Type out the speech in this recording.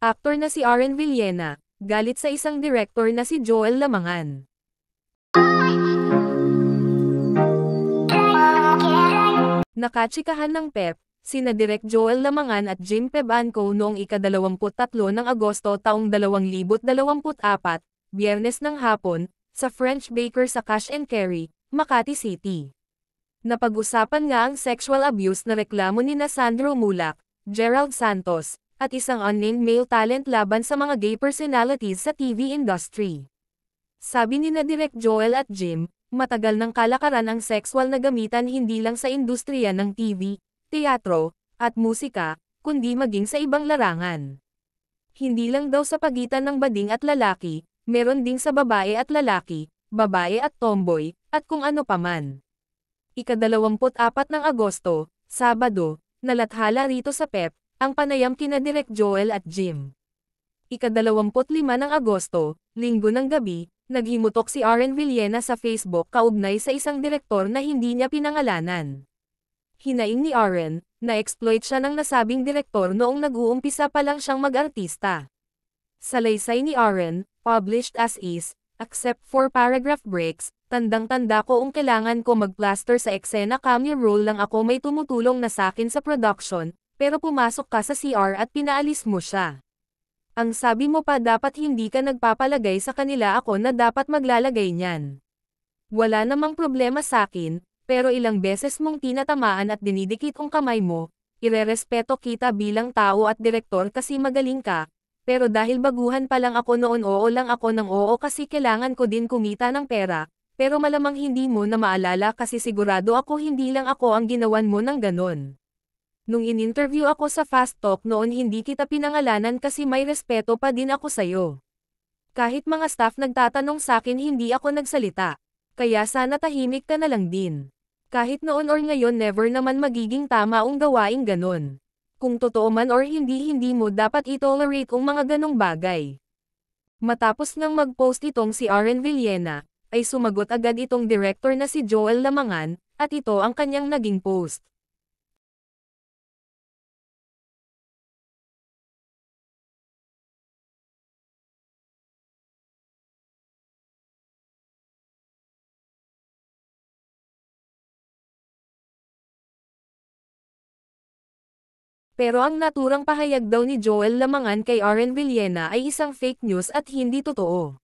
Aktor na si Aren Villena, galit sa isang direktor na si Joel Lamangan. Nakatsikahan ng PEP, sina Direk Joel Lamangan at Jim Pebanco noong ika-23 ng Agosto taong 2024, Biyernes ng hapon, sa French Baker sa Cash and Carry, Makati City. Napag-usapan nga ang sexual abuse na reklamo ni Sandro Mulak, Gerald Santos, at isang unnamed male talent laban sa mga gay personalities sa TV industry. Sabi ni Direk Joel at Jim, matagal ng kalakaran ang sexual na gamitan hindi lang sa industriya ng TV, teatro, at musika, kundi maging sa ibang larangan. Hindi lang daw sa pagitan ng bading at lalaki, meron ding sa babae at lalaki, babae at tomboy, at kung ano paman. Ika-24 ng Agosto, Sabado, nalathala rito sa PEP, ang panayam kina Direk Joel at Jim. Ika-25 ng Agosto, Linggo ng gabi, naghimutok si Aren Villena sa Facebook kaugnay sa isang direktor na hindi niya pinangalanan. Hinaing ni Aren, na-exploit siya ng nasabing direktor noong nag-uumpisa pa lang siyang mag-artista. Salaysay ni Aren, published as is, except for paragraph breaks, tandang-tanda ko kung kailangan ko mag-plaster sa eksena cameo role lang ako may tumutulong na sakin sa production, pero pumasok ka sa CR at pinaalis mo siya. Ang sabi mo pa dapat hindi ka nagpapalagay sa kanila ako na dapat maglalagay niyan. Wala namang problema sakin, pero ilang beses mong tinatamaan at dinidikit ang kamay mo, irerespeto kita bilang tao at direktor kasi magaling ka, pero dahil baguhan pa lang ako noon oo lang ako ng oo kasi kailangan ko din kumita ng pera, pero malamang hindi mo na maalala kasi sigurado ako hindi lang ako ang ginawan mo ng ganon. Nung in-interview ako sa Fast Talk noon hindi kita pinangalanan kasi may respeto pa din ako sa'yo. Kahit mga staff nagtatanong sakin hindi ako nagsalita. Kaya sana tahimik ka na lang din. Kahit noon or ngayon never naman magiging tama ang gawaing ganon. Kung totoo man or hindi mo dapat itolerate ang mga ganong bagay. Matapos ngang mag-post itong si Aren Villena, ay sumagot agad itong director na si Joel Lamangan, at ito ang kanyang naging post. Pero ang naturang pahayag daw ni Joel Lamangan kay Aren Villena ay isang fake news at hindi totoo.